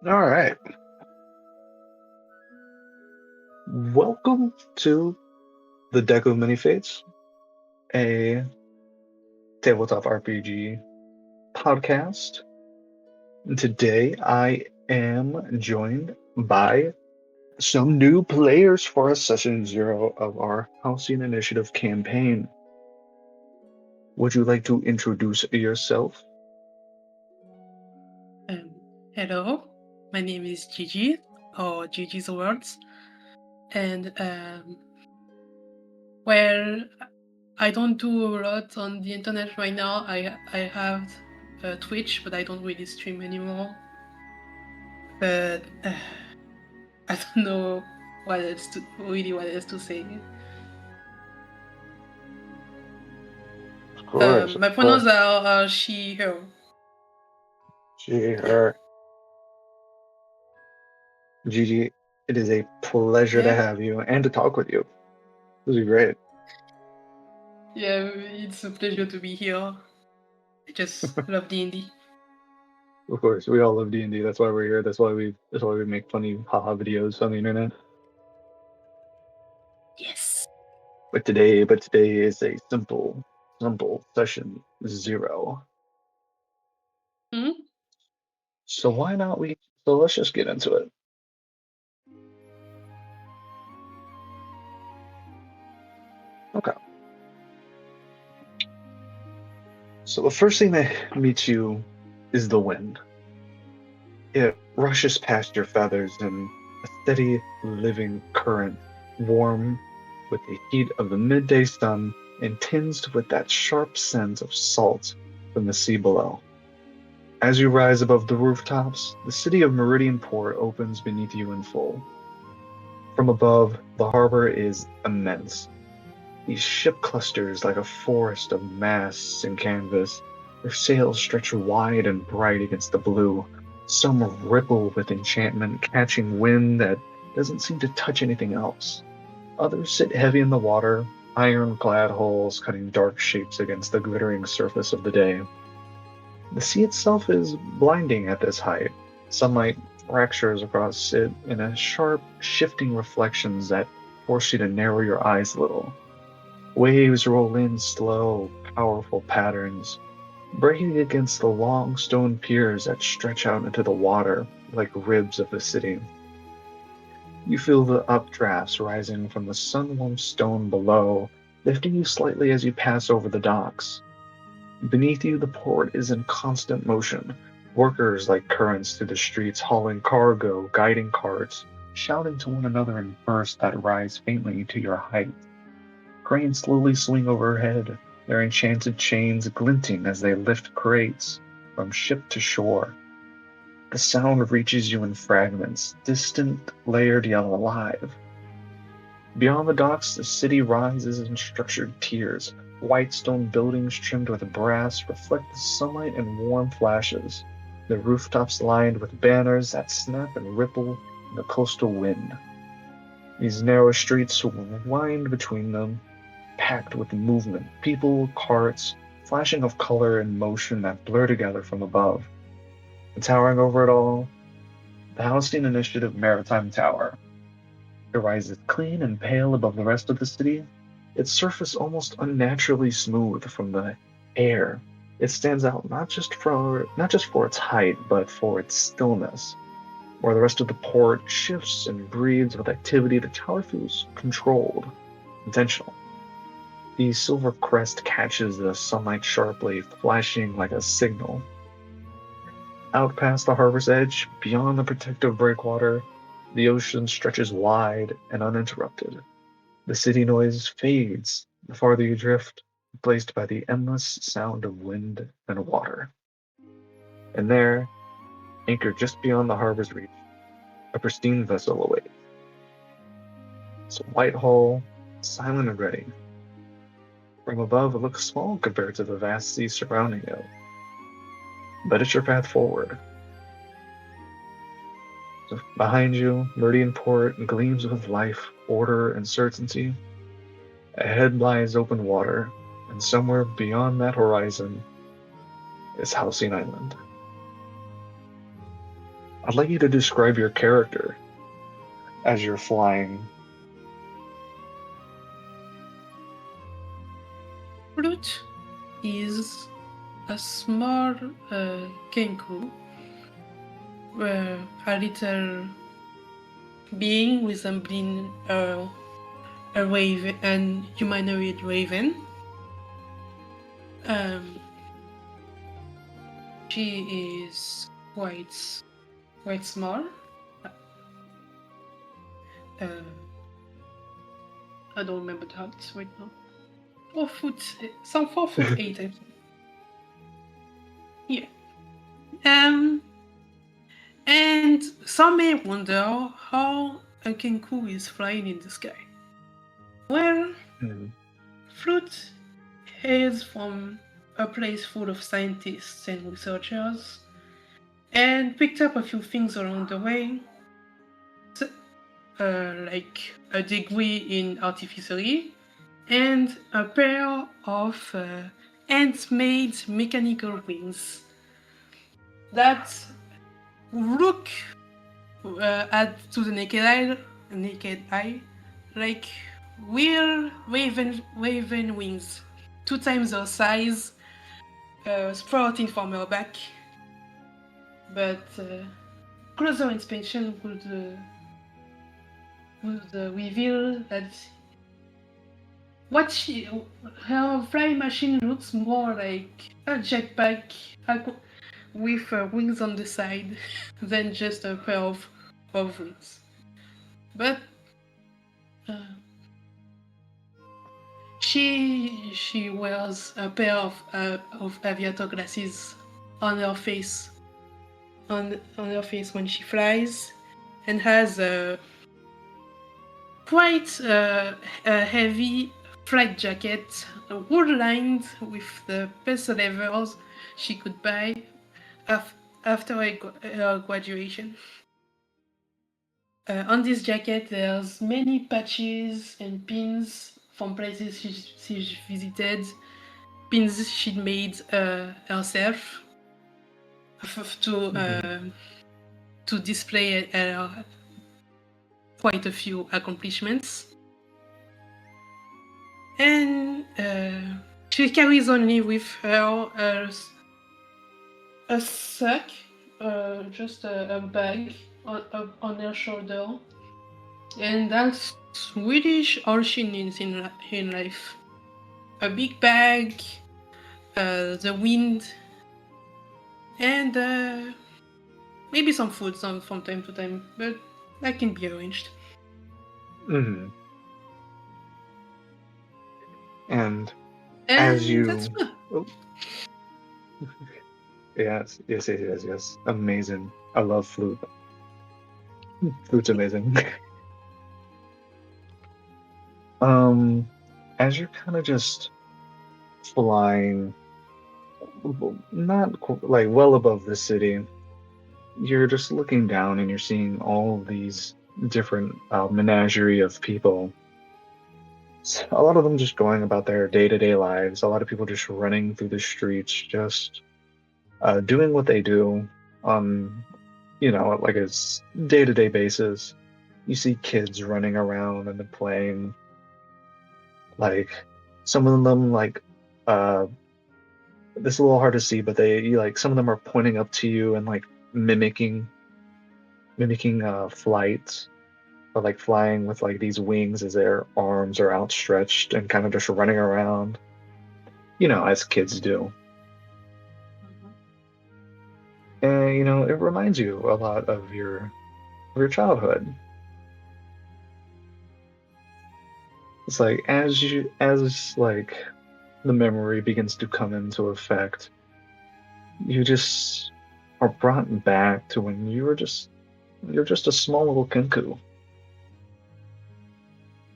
All right. Welcome to the Deco Minifates, a tabletop RPG podcast. And today I am joined by some new players for session zero of our Halcyon Initiative campaign. Would you like to introduce yourself? Um, Hello, my name is Gigi, or Gigi's Worlds, and well, I don't do a lot on the internet right now. I have Twitch, but I don't really stream anymore. But I don't know what else to say. Of course, of My course. pronouns are she, her. Gee, her. Gigi, it is a pleasure to Yeah, have you and to talk with you. This is great. yeah, it's a pleasure to be here. I just love D&D. Of course, we all love D&D. That's why we're here. That's why we make funny haha videos on the internet. Yes. But today is a simple session zero. Hmm? So why not we so let's just get into it. Okay. So the first thing that meets you is the wind. It rushes past your feathers in a steady living current, warm with the heat of the midday sun and tinged with that sharp scent of salt from the sea below. As you rise above the rooftops, the city of Meridian Port opens beneath you in full. From above, the harbor is immense. These ship clusters like a forest of masts and canvas. Their sails stretch wide and bright against the blue. Some ripple with enchantment, catching wind that doesn't seem to touch anything else. Others sit heavy in the water, ironclad hulls cutting dark shapes against the glittering surface of the day. The sea itself is blinding at this height. Sunlight fractures across it in a sharp, shifting reflections that force you to narrow your eyes a little. Waves roll in slow, powerful patterns, breaking against the long stone piers that stretch out into the water like ribs of the city. You feel the updrafts rising from the sun-warmed stone below, lifting you slightly as you pass over the docks. Beneath you, the port is in constant motion. Workers like currents through the streets hauling cargo, guiding carts, shouting to one another in bursts that rise faintly to your height. Cranes slowly swing overhead, their enchanted chains glinting as they lift crates from ship to shore. The sound reaches you in fragments, distant, layered yet alive. Beyond the docks, the city rises in structured tiers. White stone buildings trimmed with brass reflect the sunlight in warm flashes, the rooftops lined with banners that snap and ripple in the coastal wind. These narrow streets wind between them, packed with movement, people, carts, flashing of color and motion that blur together from above. And towering over it all, the Halcyon Initiative Maritime Tower. It rises clean and pale above the rest of the city, its surface almost unnaturally smooth from the air. It stands out not just for its height, but for its stillness. Where the rest of the port shifts and breathes with activity, the tower feels controlled, intentional. The silver crest catches the sunlight sharply, flashing like a signal. Out past the harbor's edge, beyond the protective breakwater, the ocean stretches wide and uninterrupted. The city noise fades the farther you drift, replaced by the endless sound of wind and water. And there, anchored just beyond the harbor's reach, a pristine vessel awaits. It's a white hull, silent and ready. From above, it looks small compared to the vast sea surrounding it, but it's your path forward. So behind you, Meridian Port gleams with life, order, and certainty. Ahead lies open water, and somewhere beyond that horizon is Halcyon Island. I'd like you to describe your character as you're flying. Flute is a small kenku, a little being resembling a raven, an humanoid raven. Um, she is quite small. Uh, I don't remember the height right now. 4 foot, some 4'8", I think. Yeah. Um, and some may wonder how a kenku is flying in the sky. Well, Mm. Flute hails from a place full of scientists and researchers, and picked up a few things along the way, like a degree in artificery and a pair of hand-made mechanical wings that look to the naked eye like real raven wings, 2 times their size, sprouting from her back. But closer inspection would reveal that her flying machine looks more like a jetpack with wings on the side than just a pair of wings. But uh, she wears a pair of aviator glasses on her face on her face when she flies, and has a quite a heavy flight jacket, wool lined with the best levels she could buy after her graduation. On this jacket, there's many patches and pins from places she visited, pins she'd made herself to display quite a few accomplishments. And she carries only with her a sack, just a bag on her shoulder, and that's really all she needs in life. A big bag, the wind, and maybe some food from time to time, but that can be arranged. Mm-hmm. And as And that's you, good. oh, yes. Amazing. I love flute. Flute's amazing. um, as you're kind of just flying, not like well above the city, you're just looking down and you're seeing all these different menagerie of people. A lot of them just going about their day-to-day lives. A lot of people just running through the streets, just doing what they do on, like a day-to-day basis. You see kids running around and playing. Like some of them, like uh, this is a little hard to see, but like some of them are pointing up to you and like mimicking flight, or like flying with like these wings as their arms are outstretched and kind of just running around, as kids do. And it reminds you a lot of your childhood. It's like as like the memory begins to come into effect, you just are brought back to when you're just a small little kinku.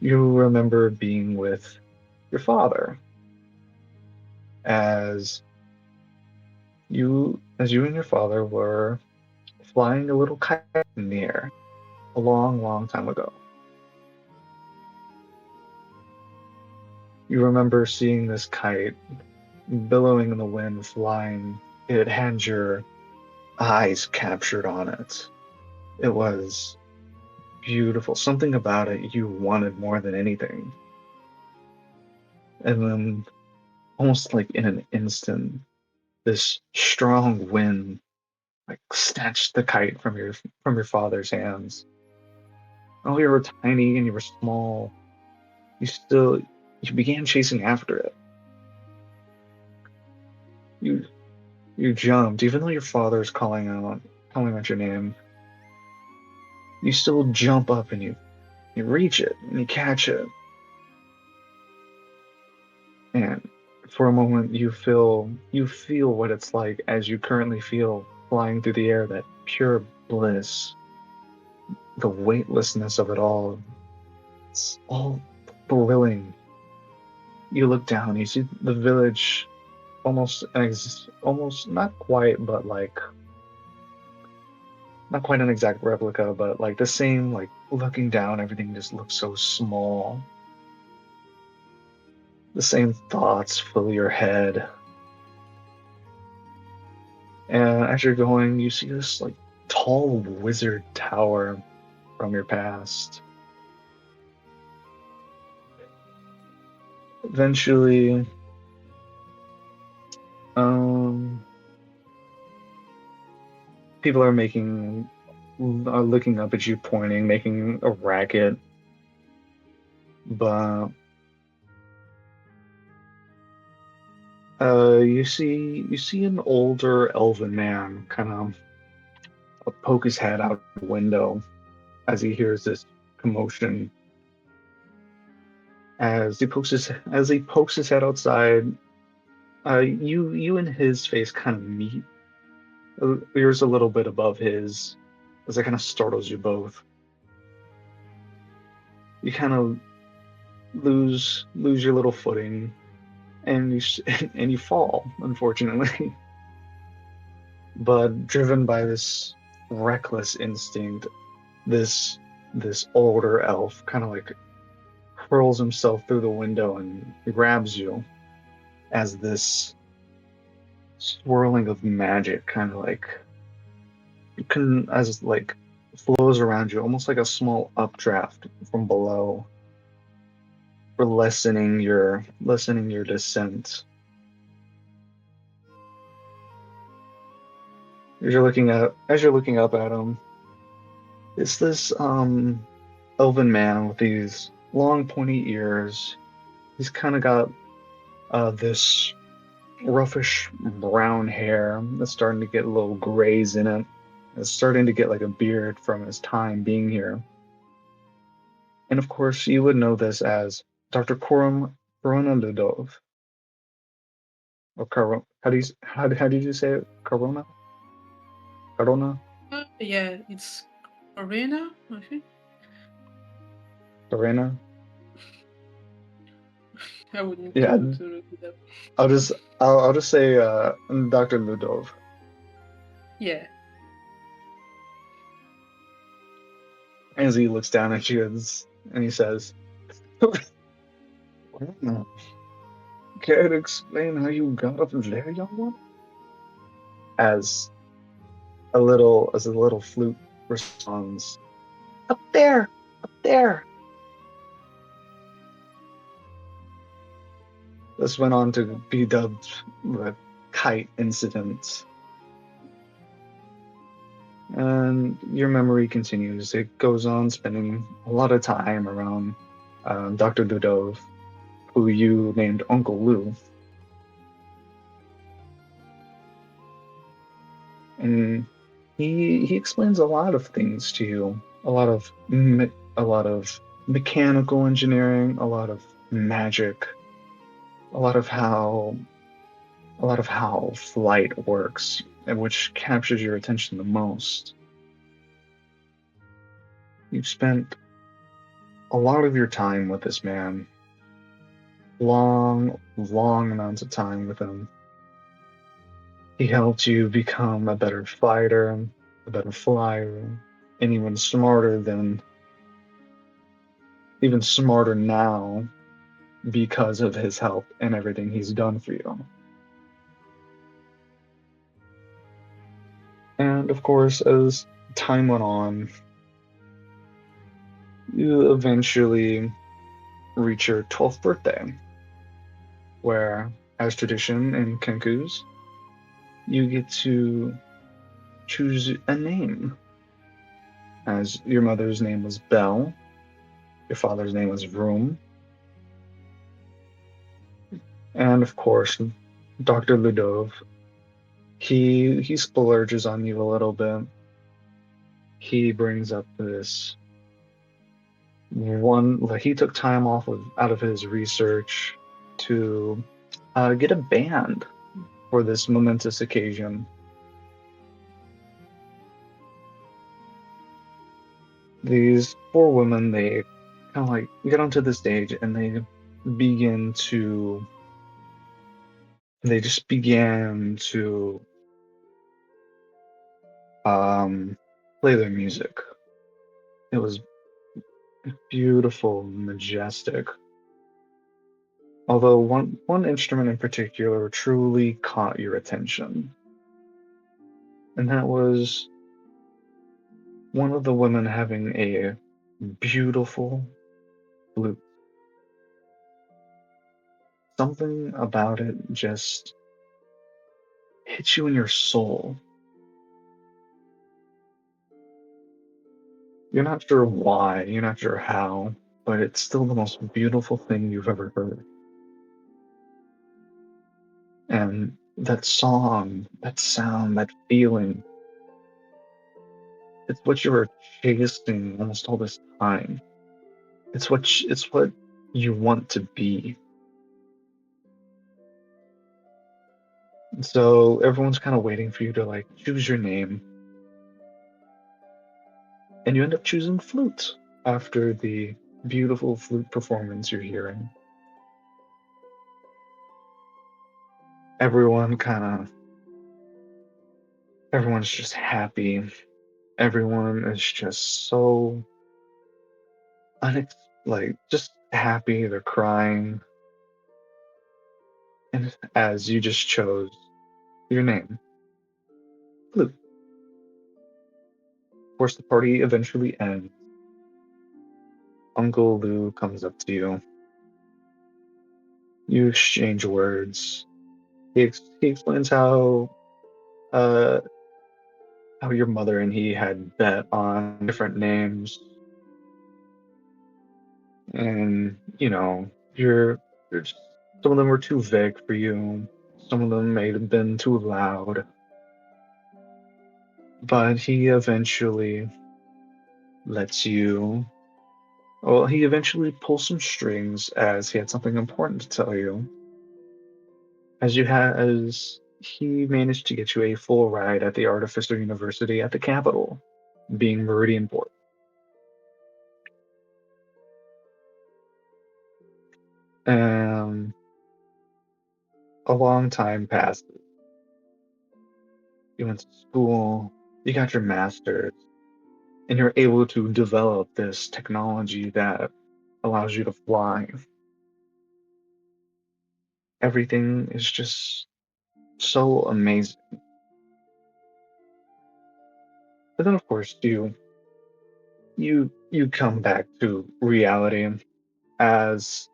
You remember being with your father as you and your father were flying a little kite in the air a long, long time ago. You remember seeing this kite billowing in the wind, flying. It had your eyes captured on it. It was beautiful. Something about it you wanted more than anything. And then, almost like in an instant, this strong wind like snatched the kite from your father's hands. Oh, you were tiny and you were small. You still you began chasing after it. You you jumped, even though your father's calling out your name. You still jump up and you reach it and you catch it. And for a moment you feel what it's like as you currently feel flying through the air, that pure bliss, the weightlessness of it all. It's all thrilling. You look down, you see the village almost not quite, but like not quite an exact replica, but like the same, like looking down, everything just looks so small. The same thoughts fill your head. And as you're going, you see this like tall wizard tower from your past. Eventually, um, people are looking up at you, pointing, making a racket. But you see an older elven man kind of poke his head out the window as he hears this commotion. As he pokes his head outside, you and his face kind of meet. Yours a little bit above his, as it kind of startles you both. You kind of lose your little footing, and and you fall, unfortunately. But driven by this reckless instinct, this this older elf kind of like hurls himself through the window and grabs you as this swirling of magic kind of like you can as like flows around you, almost like a small updraft from below, for lessening your descent. As you're looking up at him, it's this elven man with these long pointy ears. He's kind of got this roughish brown hair that's starting to get a little grays in it. It's starting to get like a beard from his time being here. And of course, you would know this as Dr. Corona Ludov. Or how did you say it? Corona? Corona? Yeah, it's Arena, I think. Corona? I would need Yeah, to look it up. I'll just I'll just say Dr. Ludov. Yeah. As he looks down at you and he says, "Corona, care to explain how you got up there, young one?" As a little flute responds, "Up there, up there." This went on to be dubbed the kite incident. And your memory continues. It goes on spending a lot of time around Dr. Dudov, who you named Uncle Lou. And he explains a lot of things to you, a lot of mechanical engineering, a lot of magic, a lot of how a lot of how flight works, and which captures your attention the most. You've spent a lot of your time with this man, long amounts of time with him. He helped you become a better fighter, a better flyer, and even smarter now because of his help and everything he's done for you. And of course, as time went on. You eventually reach your 12th birthday, where, as tradition in Kenku's, you get to choose a name. As your mother's name was Belle, your father's name was Vroom, and of course, Dr. Ludov. He splurges on you a little bit. He brings up this one, like he took time off of out of his research to get a band for this momentous occasion. These four women, they kind of like get onto the stage and begin to, they just began to um, play their music. It was beautiful, majestic. Although one instrument in particular truly caught your attention, and that was one of the women having a beautiful flute. Something about it just hits you in your soul. You're not sure why, you're not sure how, but it's still the most beautiful thing you've ever heard. And that song, that sound, that feeling, it's what you were chasing almost all this time. It's what you want to be. And so everyone's kind of waiting for you to like choose your name, and you end up choosing flute after the beautiful flute performance you're hearing. Everyone kind of everyone's just happy. Everyone is just so like just happy. They're crying, and as you just chose your name, flute. Of course, the party eventually ends. Uncle Lou comes up to you. You exchange words. He explains uh how your mother and he had bet on different names, and you're just, some of them were too vague for you. Some of them may have been too loud, but lets you. Well, he eventually pulls some strings as he had something important to tell you. As he managed to get you a full ride at the Artificer University at the capital, being Meridianport. Um, a long time passes. You went to school, you got your master's, and you're able to develop this technology that allows you to fly. Everything is just so amazing. But then, of course, you come back to reality as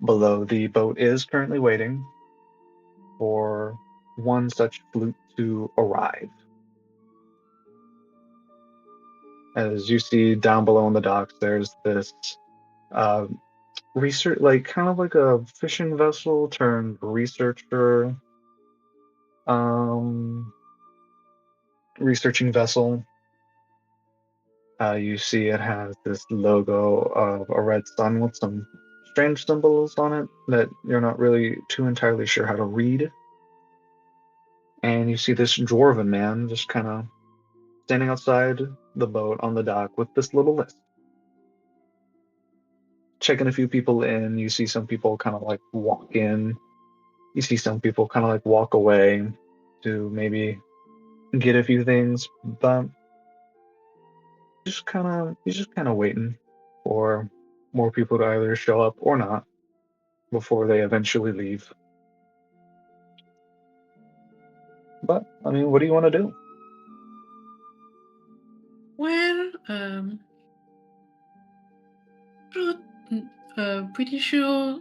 below the boat is currently waiting for one such flute to arrive. As you see down below in the docks, there's this uh, research, like kind of like a fishing vessel turned researcher, um, researching vessel. You see it has this logo of a red sun with some strange symbols on it that you're not really too entirely sure how to read. And you see this dwarven man just kind of standing outside the boat on the dock with this little list, checking a few people in. You see some people kind of like walk in. You see some people kind of like walk away to maybe get a few things, but he's just kind of waiting for more people to either show up or not before they eventually leave. But I mean, what do you want to do? pretty sure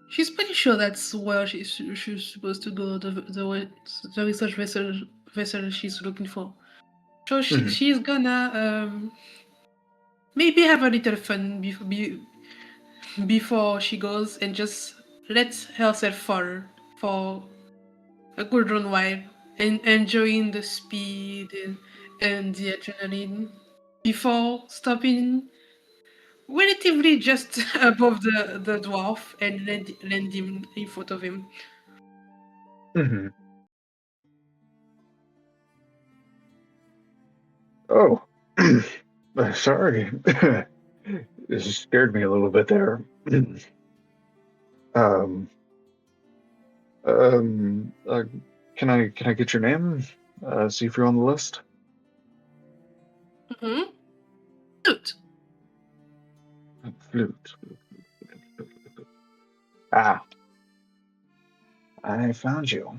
she's pretty sure that's where she's supposed to go. The research vessel she's looking for. So Mhm. she's gonna maybe have a little fun before she goes and just let herself fall for a good run while and enjoying the speed and the adrenaline before stopping relatively just above the dwarf and land him in front of him. Mhm. Oh, sorry. This scared me a little bit there. um, um, uh, can I get your name? See if you're on the list. Mm-hmm. Good. Flute. Ah, I found you. I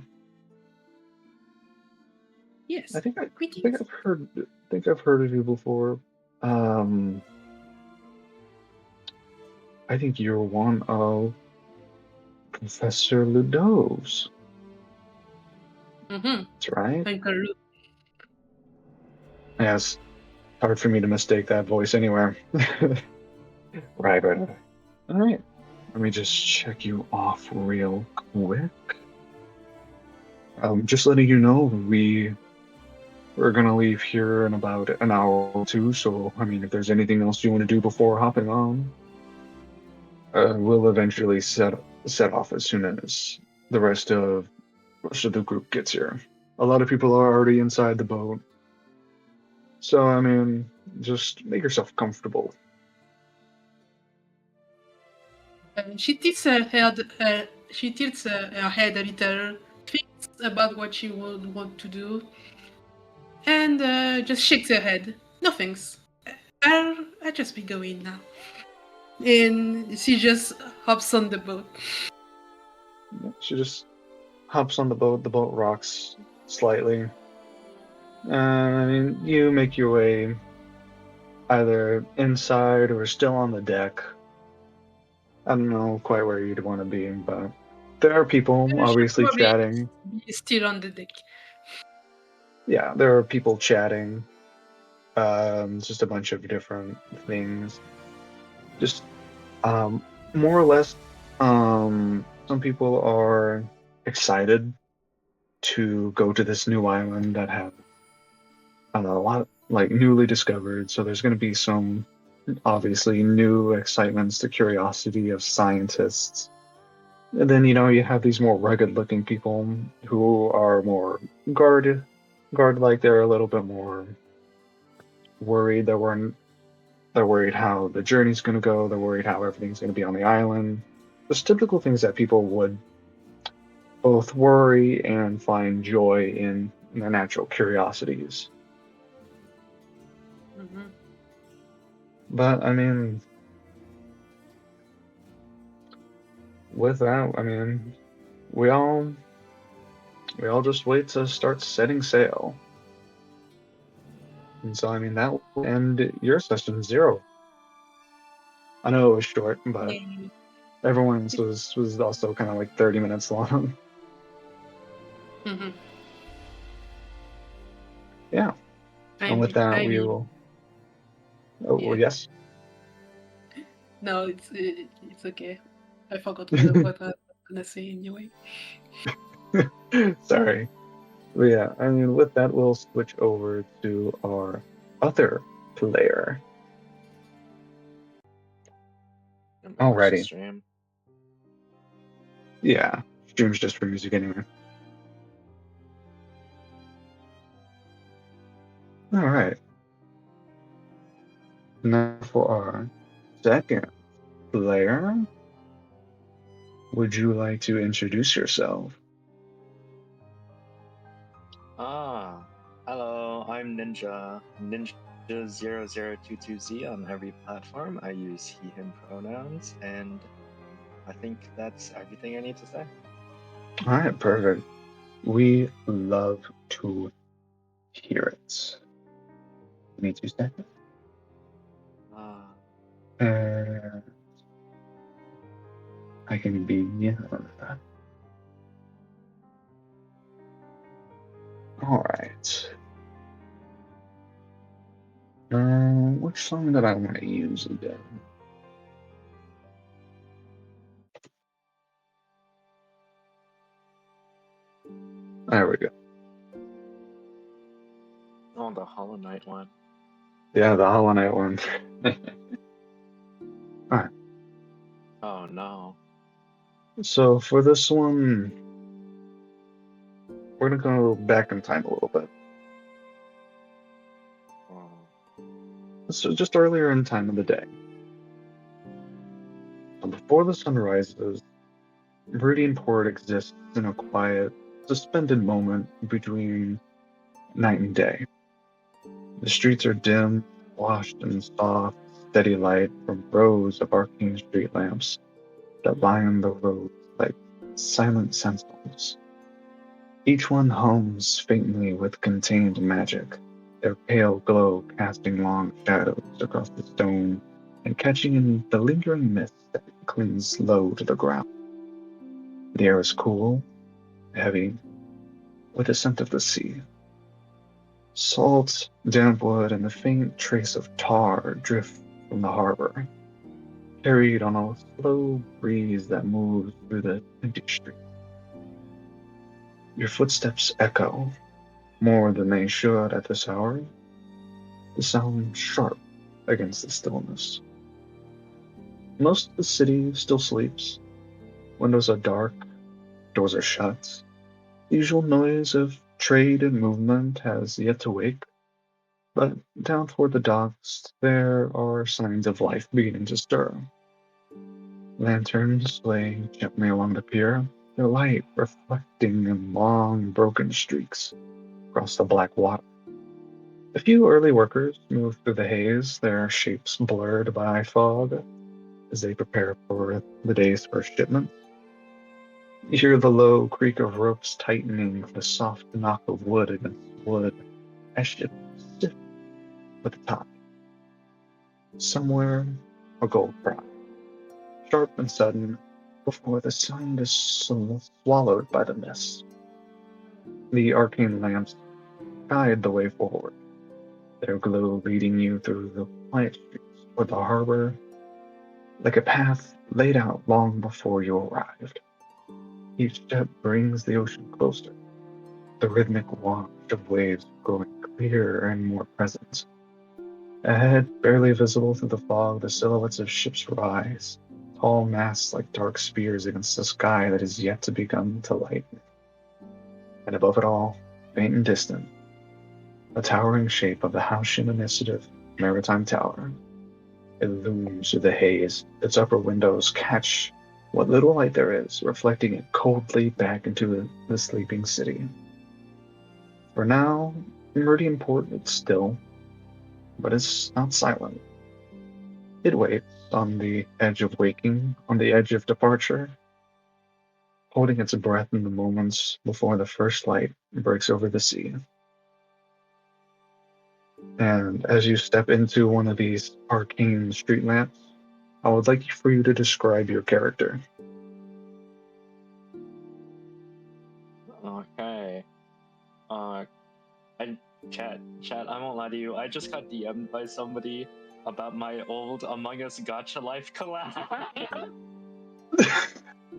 Yes. think I think Greetings. I've heard of you before. Um, I think you're one of Professor Ludo's. Mm-hmm. That's right. Uncle Luke. Yes, hard for me to mistake that voice anywhere. Right. All right. Let me just check you off real quick. Just letting you know, we're gonna leave here in about an hour or two. So, I mean, if there's anything else you want to do before hopping on, we'll eventually set off as soon as the rest of the group gets here. A lot of people are already inside the boat, so I mean, just make yourself comfortable. She tilts her head a little, thinks about what she would want to do, and just shakes her head. No thanks. I'll just be going now. And she just hops on the boat. She just hops on the boat. The boat rocks slightly. I mean, you make your way either inside or still on the deck. I don't know quite where you'd want to be, but there are people She'll obviously probably chatting. be still on the deck. Yeah, there are people chatting. Just a bunch of different things. Just more or less, some people are excited to go to this new island that has I don't know, a lot like newly discovered. So there's going to be some obviously new excitements, the curiosity of scientists. And then, you have these more rugged looking people who are more guard like they're a little bit more worried. They're worried how the journey's going to go. They're worried how everything's going to be on the island. Just typical things that people would both worry and find joy in their natural curiosities. Mm-hmm. But I mean, with that, I mean, we all we all just wait to start setting sail. And so I mean that will end your session zero. I know it was short, but Yay. everyone's was also kind of like 30 minutes long. Mm-hmm. Yeah. And with that I we mean, will oh well, yeah. yes. No, it's okay. I forgot what I was gonna say anyway. Sorry. But yeah, I mean with that we'll switch over to our other player. I'm gonna watch the Alrighty. stream. Yeah. Stream's just for music anyway. Alright. Now for our second player. Would you like to introduce yourself? Ah, hello, I'm Ninja0022Z on every platform. I use he, him pronouns, and I think that's everything I need to say. All right, perfect. We love to hear it. Give me 2 seconds. Uh, I can begin. All right. Which song did I want to use again? There we go. oh, the Hollow Knight one. Yeah, the Hollow Knight one. Alright. Oh no. So for this one, we're gonna go back in time a little bit. Oh. So just earlier in time of the day. So before the sun rises, Meridian Port exists in a quiet, suspended moment between night and day. The streets are dim, washed in soft, steady light from rows of arcane street lamps that line the roads like silent sentinels. Each one hums faintly with contained magic, their pale glow casting long shadows across the stone and catching in the lingering mist that clings low to the ground. The air is cool, heavy, with a scent of the sea. Salt, damp wood, and the faint trace of tar drift from the harbor, carried on a slow breeze that moves through the empty streets. Your footsteps echo more than they should at this hour, the sound sharp against the stillness. Most of the city still sleeps. Windows are dark, doors are shut. The usual noise of trade and movement has yet to wake, but down toward the docks there are signs of life beginning to stir. Lanterns sway gently along the pier, their light reflecting in long, broken streaks across the black water. A few early workers move through the haze, their shapes blurred by fog as they prepare for the day's first shipment. You hear the low creak of ropes tightening, the soft knock of wood against wood as ships shift with the tide. Somewhere, a gold cry, sharp and sudden, before the sound is swallowed by the mist. The arcane lamps guide the way forward, their glow leading you through the quiet streets toward the harbor, like a path laid out long before you arrived. Each step brings the ocean closer, the rhythmic wash of waves growing clearer and more present. Ahead, barely visible through the fog, the silhouettes of ships rise, tall masts like dark spears against the sky that is yet to become to light. And above it all, faint and distant, the towering shape of the Halcyon Initiative Maritime Tower. It looms through the haze, its upper windows catch what little light there is, reflecting it coldly back into the sleeping city. For now, Meridian Port is still, but it's not silent. It waits on the edge of waking, on the edge of departure, holding its breath in the moments before the first light breaks over the sea. And as you step into one of these arcane street lamps, I would like for you to describe your character. Okay. Uh, and chat, I won't lie to you. I just got DM'd by somebody about my old Among Us Gacha Life collab.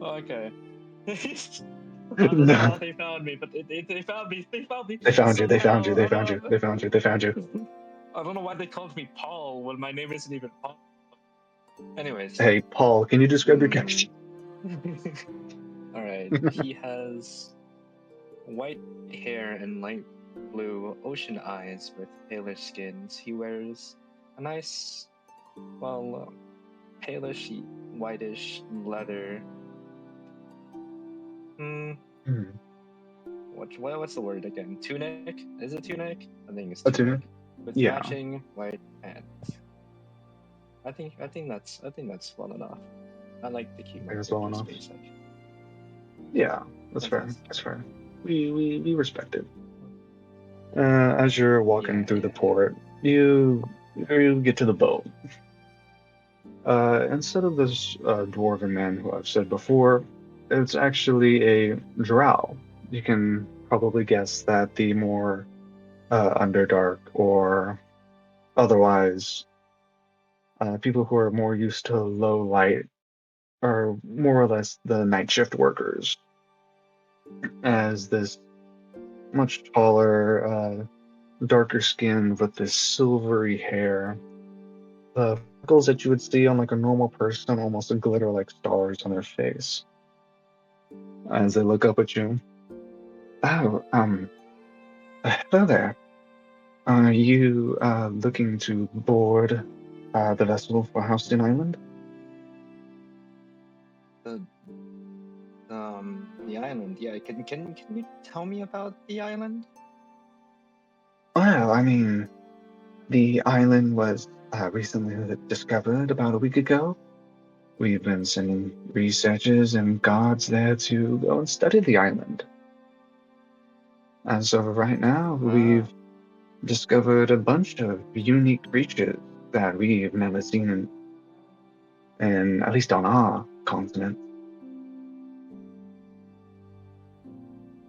Okay. I don't know how No. they found me, but they found me. They found me. They found you, they found you, Somehow. they I don't found you, know. they found you, they found you. I don't know why they called me Paul when my name isn't even Paul. Anyways. Hey, Paul, can you describe your character? Alright, he has white hair and light blue ocean eyes with palish skins. He wears a nice, well, palish, whitish leather. Hmm, Hmm. what's the word again? Tunic? Is it tunic? I think it's A tunic. tuna? With Yeah, matching white pants. I think that's well enough. I like to keep I my think that's well characters enough. basic. Yeah, that's That's fair. nice. That's fair. We respect it. As you're walking Yeah, through the yeah, yeah. port, you get to the boat. Instead of this dwarven man who I've said before, it's actually a drow. You can probably guess that the more underdark or otherwise people who are more used to low light are more or less the night shift workers, as this much taller, darker skin with this silvery hair. The freckles that you would see on like a normal person almost glitter like stars on their face as they look up at you. Oh, hello there. Are you looking to board the vessel for Halcyon Island? The the island. Yeah, can you tell me about the island? Well, I mean, the island was recently discovered about a week ago. We've been sending researchers and guards there to go and study the island. As of right now, Ah, we've discovered a bunch of unique creatures that we've never seen in at least on our continent.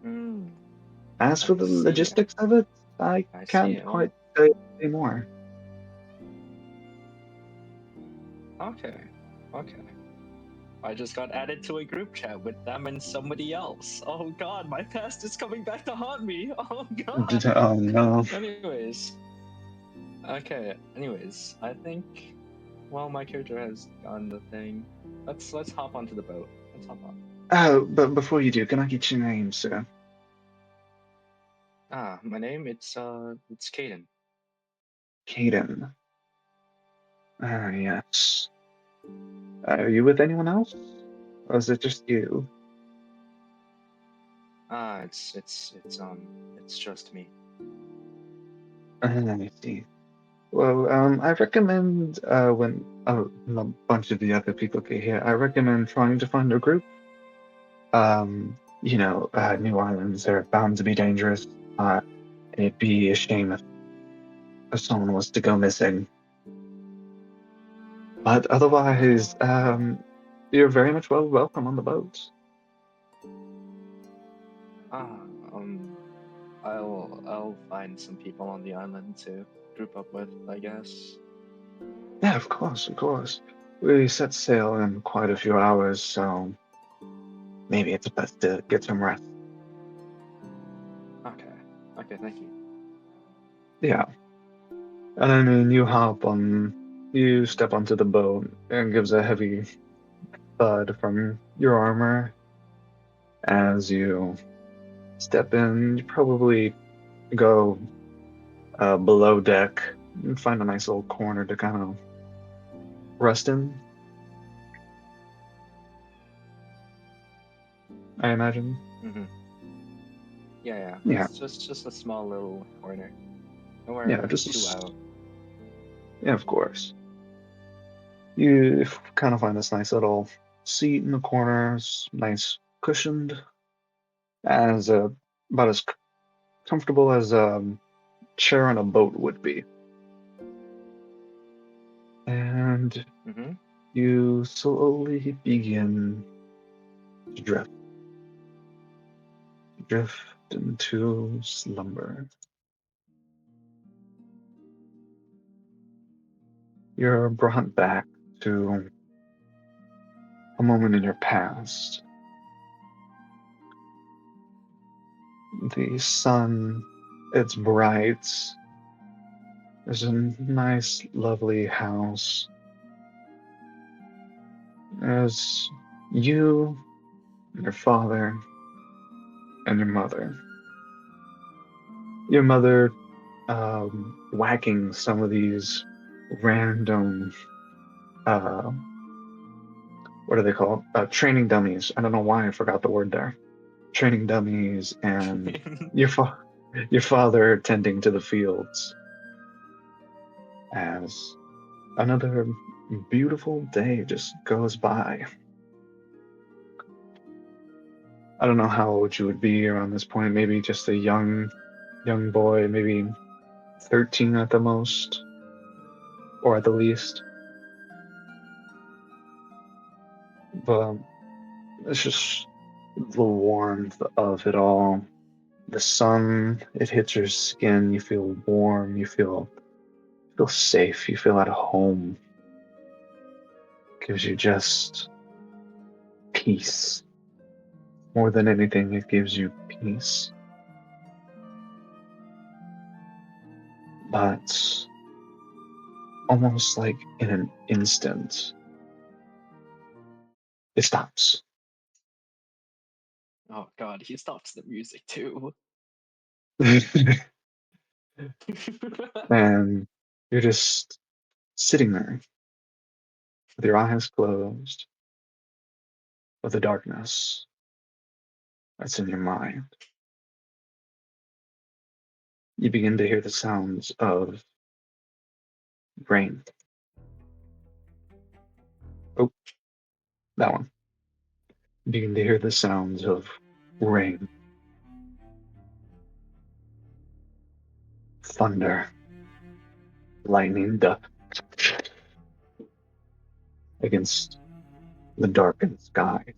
hmm, As for I the see. logistics of it, I I see. can't quite Oh, tell you anymore. okay, okay. I just got added to a group chat with them and somebody else. Oh God, my past is coming back to haunt me. Oh God. Oh no. Anyways, okay. Anyways, I think my character has done the thing. Let's hop onto the boat. Let's hop on. Oh, but before you do, can I get your name, sir? My name it's Caden. Caden. Ah, yes. Are you with anyone else? Or is it just you? It's just me. I see. Well, I recommend when a bunch of the other people get here, I recommend trying to find a group. New islands are bound to be dangerous. It'd be a shame if someone was to go missing. But otherwise, you're very much welcome on the boat. Ah, um, I'll find some people on the island to group up with, I guess. Yeah, of course, of course. We set sail in quite a few hours, so maybe it's best to get some rest. Okay, okay, thank you. Yeah. And I mean, you step onto the boat and gives a heavy thud from your armor as you step in. You probably go below deck and find a nice little corner to kind of rest in, I imagine. Mm-hmm. Yeah, yeah, Yeah, just a small little corner. yeah, Nowhere too out. yeah, of course. You kind of find this nice little seat in the corner, nice cushioned, as about as comfortable as a chair on a boat would be. And Mm-hmm. you slowly begin to drift into slumber. You're brought back to a moment in your past. The sun, it's bright. There's a nice, lovely house. There's you, your father, and your mother. Your mother whacking some of these random, uh, what are they called? Training dummies. I don't know why I forgot the word there. Training dummies, and your fa- your father tending to the fields as another beautiful day just goes by. I don't know how old you would be around this point. Maybe just a young boy, maybe 13 at the most, or at the least. But it's just the warmth of it all. The sun, it hits your skin, you feel warm, you feel safe, you feel at home. Gives you just peace. More than anything, it gives you peace. But almost like in an instant, it stops. Oh god, he stops the music too. And you're just sitting there with your eyes closed, with the darkness that's in your mind. You begin to hear the sounds of rain. Oh, that one. You begin to hear the sounds of rain, thunder, lightning, against the darkened skies.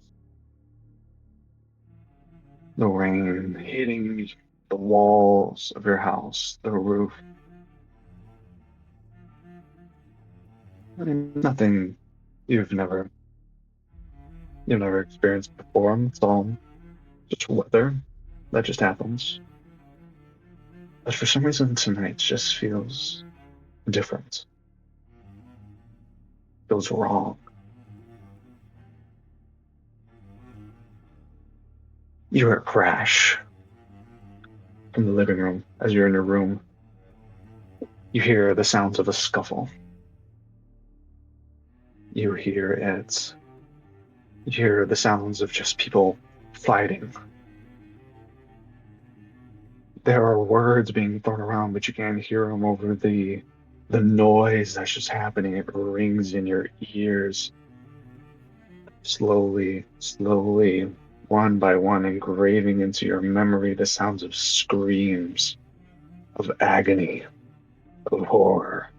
The rain hitting the walls of your house, the roof. I mean, nothing you've never experienced before. It's all just weather that just happens. But for some reason tonight it just feels different. Feels wrong. You hear a crash from the living room as you're in your room. You hear the sounds of a scuffle. You hear it. You hear the sounds of just people fighting. There are words being thrown around, but you can't hear them over the noise that's just happening. It rings in your ears, slowly, slowly, one by one, engraving into your memory the sounds of screams, of agony, of horror.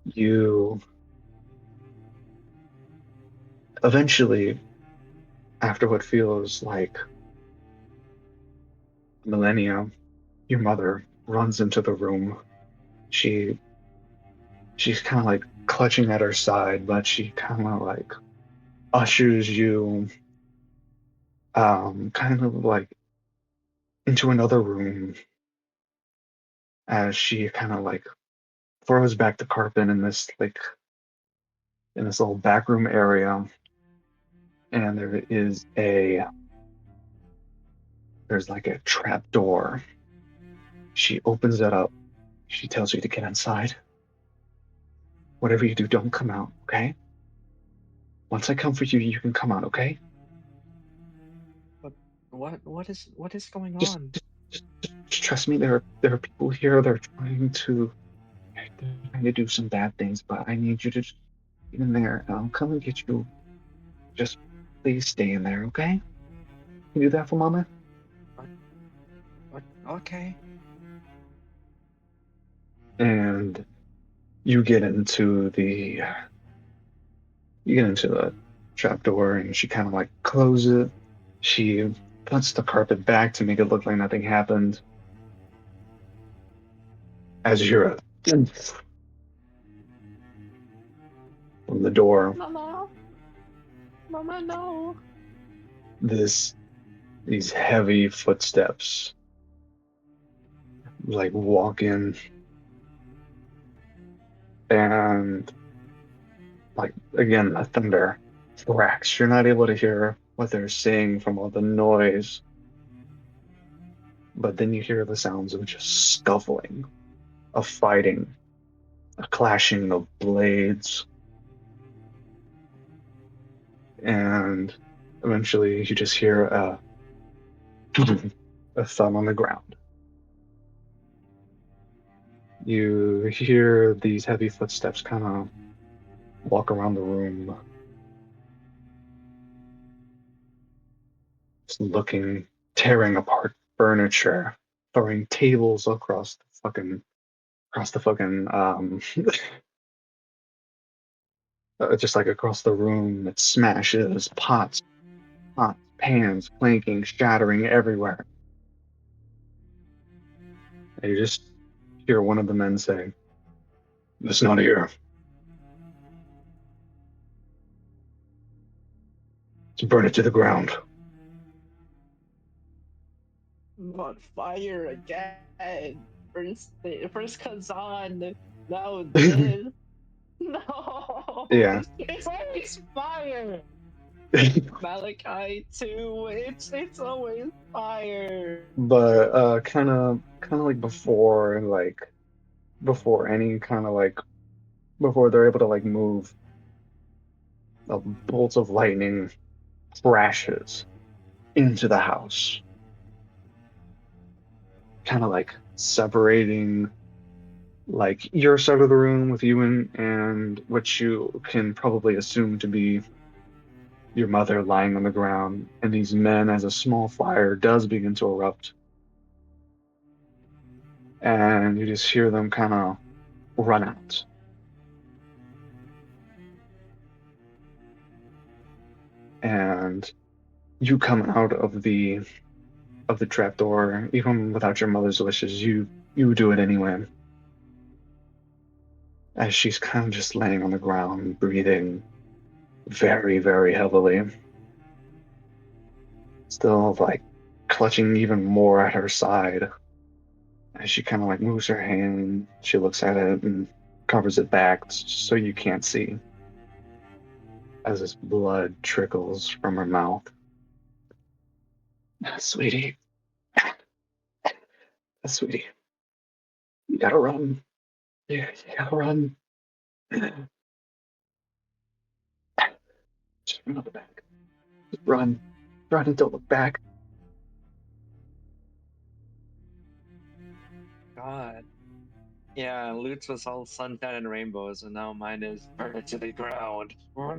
You eventually, after what feels like millennia, your mother runs into the room. She she's kind of like clutching at her side, but she kind of like ushers you kind of like into another room as she kind of like throws back the carpet in this like in this little back room area, and there's like a trap door. She opens it up. She tells you to get inside. Whatever you do, don't come out, okay? Once I come for you, you can come out, okay? But what is going Just, on? just trust me. There are people here. They're trying to do some bad things, but I need you to just get in there. And I'll come and get you. Just please stay in there, okay? Can you do that for Mama? Uh, okay. And you get into the trapdoor, and she kind of like closes it. She puts the carpet back to make it look like nothing happened. As you're from the door, Mama, Mama, no. this these heavy footsteps like walk in, and like again the thunder cracks. You're not able to hear what they're saying from all the noise, but then you hear the sounds of just scuffling, of fighting, a clashing of blades, and eventually you just hear a thumb on the ground. You hear these heavy footsteps kind of walk around the room, just looking, tearing apart furniture, throwing tables across the fucking just like across the room. It smashes pots, pans, clanking, shattering everywhere. And you just hear one of the men say, "It's not here. Let's burn it to the ground." I'm on fire again. First Kazan, now this. No, Yeah. it's always fire. Malachi too. It's always fire. But kind of like before any kind of like before they're able to like move, a bolt of lightning crashes into the house, kind of like separating like your side of the room with you and what you can probably assume to be your mother lying on the ground, and these men as a small fire does begin to erupt, and you just hear them kind of run out. And you come out of the trapdoor, even without your mother's wishes, you do it anyway. As she's kind of just laying on the ground, breathing very, very heavily, still like clutching even more at her side. As she kind of like moves her hand, she looks at it and covers it back so you can't see, as this blood trickles from her mouth. Sweetie, sweetie, you gotta run. You gotta run. Just run on the back. Just run. Run and don't look back. God. Yeah, Loot's was all sunshine and rainbows, and now mine is burn it to the ground.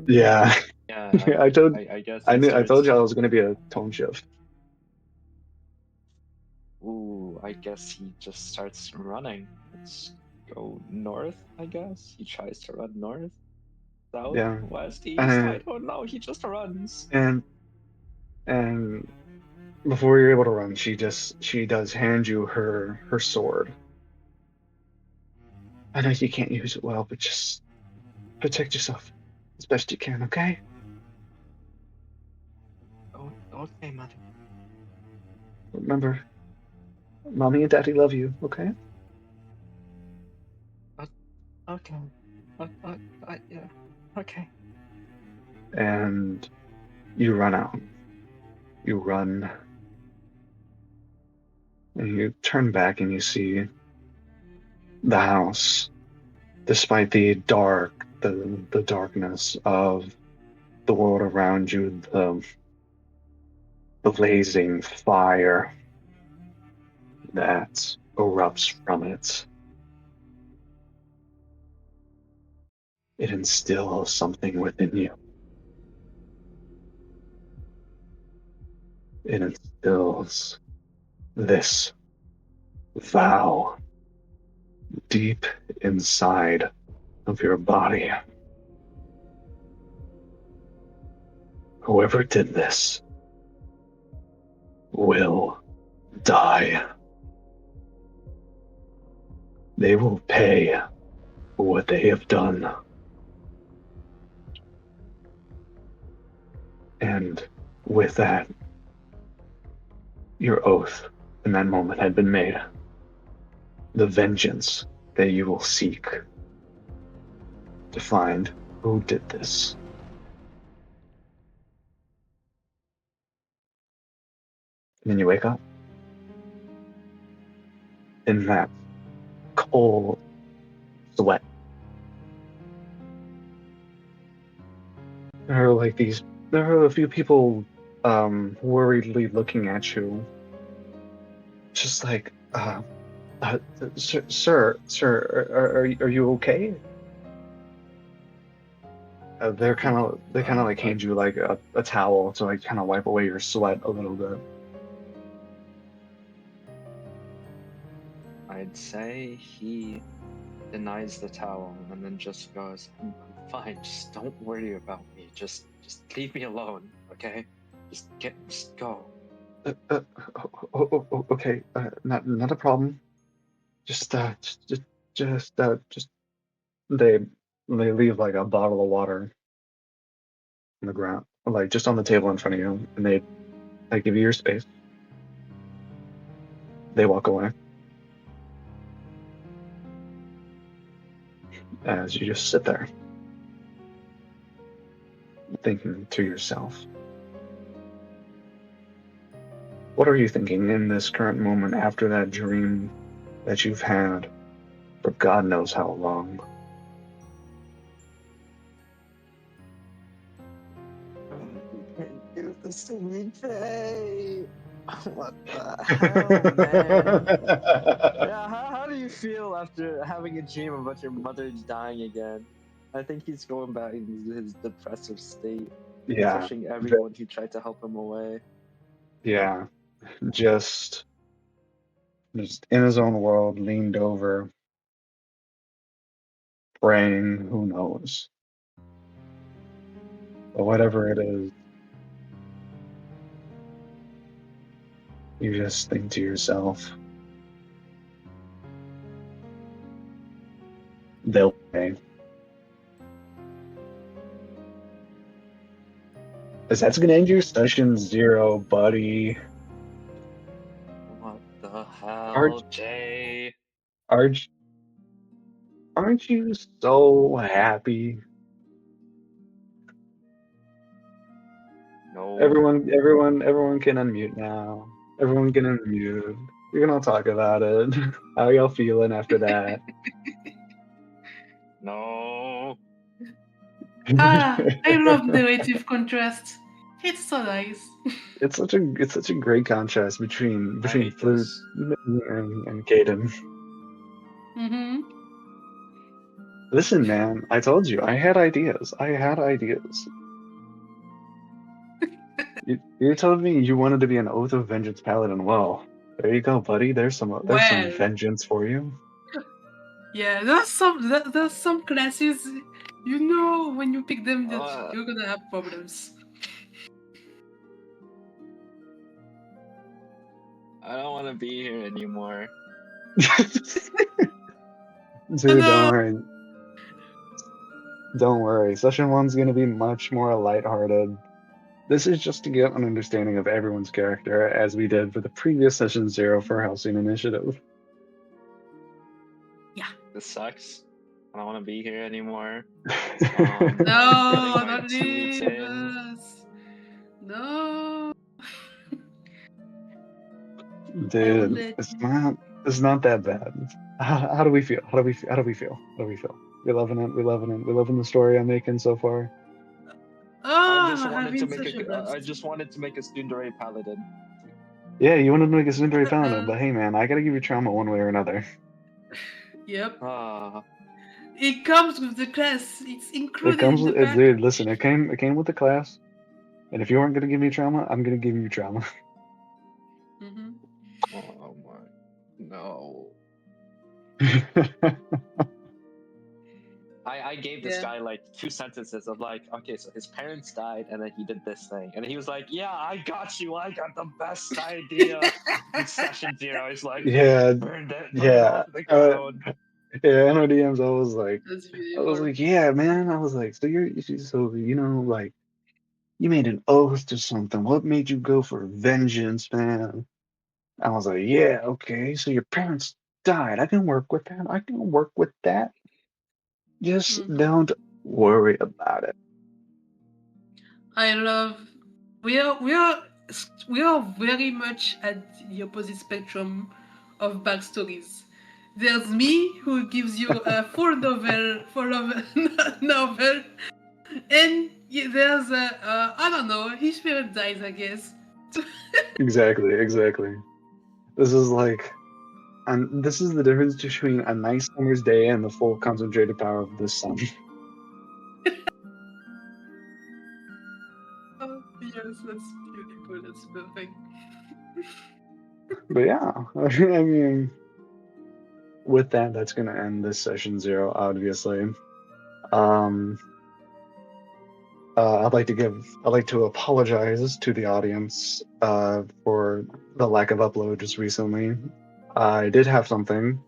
Yeah. Yeah, I told I guess I he knew I told starts. you I was gonna be a tone shift. Ooh, I guess he just starts running. Let's go north, I guess. He tries to run north, south, Yeah. west, east. I And don't know. He just runs. and and before you're able to run, she does hand you her sword. I know you can't use it well, but just protect yourself as best you can, okay? Oh, okay, mother. Remember, mommy and daddy love you, okay? Okay. Yeah. Okay. And you run out. You run and you turn back and you see the house, despite the darkness of the world around you, the blazing fire that erupts from it. It instills something within you. It instills this vow deep inside of your body. Whoever did this will die. They will pay for what they have done. And with that, your oath in that moment had been made. The vengeance that you will seek to find who did this. And then you wake up in that cold sweat. There are like these, there are a few people worriedly looking at you. Just like, sir, are you okay? They kind of like hand you like a towel to like kind of wipe away your sweat a little bit. I'd say he denies the towel and then just goes, I'm fine, just don't worry about me. Just leave me alone, okay? Just go. Okay, not a problem. Just just they they leave like a bottle of water on the ground, like just on the table in front of you, and they give you your space. They walk away as you just sit there, thinking to yourself. What are you thinking in this current moment after that dream that you've had for God knows how long? You can't do this to me, Jay. What the hell, man? Yeah, how do you feel after having a dream about your mother dying again? I think he's going back into his depressive state, Yeah, pushing everyone who tried to help him away. yeah, just just in his own world, leaned over, praying, who knows. But whatever it is, you just think to yourself, they'll pay. Because that's gonna end your session 0, buddy. What the hell, Aren't Jay? aren't aren't you so happy? No. Everyone can unmute now. Everyone can unmute. We're gonna talk about it. How y'all feeling after that? No. I love narrative contrast. It's so nice. It's such a great contrast I between hate Flute this. and Caden. Mm-hmm. Listen, man, I told you I had ideas. I had ideas. You told me you wanted to be an Oath of Vengeance paladin. Well, there you go, buddy. There's some Well, vengeance for you. yeah, there's some classes, when you pick them that Uh, you're gonna have problems. I don't want to be here anymore. Oh Dude, no! don't worry. Session one's gonna be much more lighthearted. This is just to get an understanding of everyone's character, as we did for the previous session 0 for Halcyon Initiative. This sucks. I don't want to be here anymore. No, Getting my don't 2 weeks leave in. us. No, I won't Dude, let you. it's not that bad. How do we feel? How do we feel? How do we feel? We loving it. We loving it. We loving the story I'm making so far. I Oh, just I'm wanted to having make such a I blast. just wanted to make a Tsundere paladin. Yeah, you wanted to make a Cindery paladin, Uh, but hey, man, I gotta give you trauma one way or another. yep. Ah, It comes with the class. It's It included comes in the with it, pack. dude. Listen, it came with the class, and if you aren't gonna give me trauma, I'm gonna give you trauma. Mm-hmm. oh my, no. I gave this Yeah. guy like 2 sentences of like, okay, so his parents died and then he did this thing. And he was like, yeah, I got you. I got the best idea. In session 0, he's like, Yeah, burn it yeah. all to the ground. Yeah, in our DMs, That's I was beautiful. like, yeah, man. I was like, so you know, like, you made an oath to something. What made you go for vengeance, man? I was like, yeah, okay. So your parents died. I can work with that. I can work with that. Just Mm-hmm. don't worry about it. I love. We are we are we are very much at the opposite spectrum of backstories. There's me who gives you a full novel, and there's I don't know, his spirit dies, I guess. Exactly, exactly. This is like, and this is the difference between a nice summer's day and the full concentrated power of the sun. Oh, yes, that's beautiful. That's perfect. But yeah, I mean, with that, that's gonna end this session 0, obviously. Um, I'd like to apologize to the audience for the lack of upload just recently. I did have something.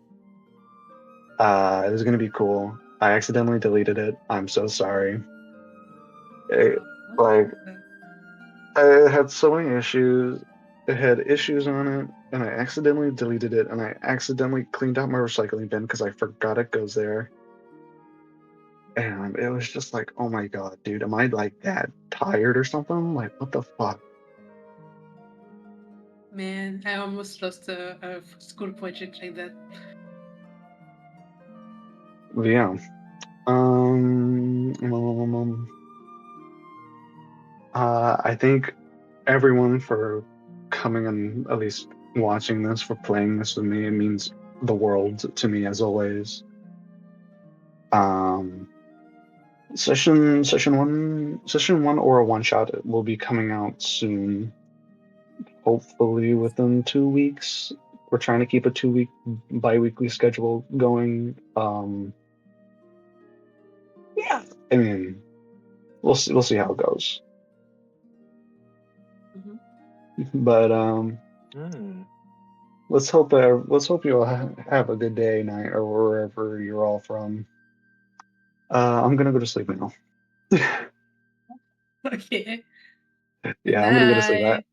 It was gonna be cool. I accidentally deleted it. I'm so sorry. Like, I had so many issues. It had issues on it, and I accidentally deleted it, and I accidentally cleaned out my recycling bin because I forgot it goes there. And it was just like, oh my god, dude, am I like that tired or something? Like, what the fuck? Man, I almost lost a school project like that. But yeah. I thank everyone for coming and at least watching this, for playing this with me. It means the world to me as always. Um, session one or a one shot will be coming out soon. Hopefully within 2 weeks. We're trying to keep a 2 week bi-weekly schedule going. Yeah, I mean, we'll see how it goes. But let's hope you all have a good day, night, or wherever you're all from. I'm gonna go to sleep now. Okay. Yeah, I'm gonna go to sleep.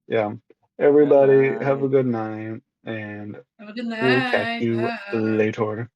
Yeah, everybody have a good night, and Have a good we'll catch night. you Bye. later.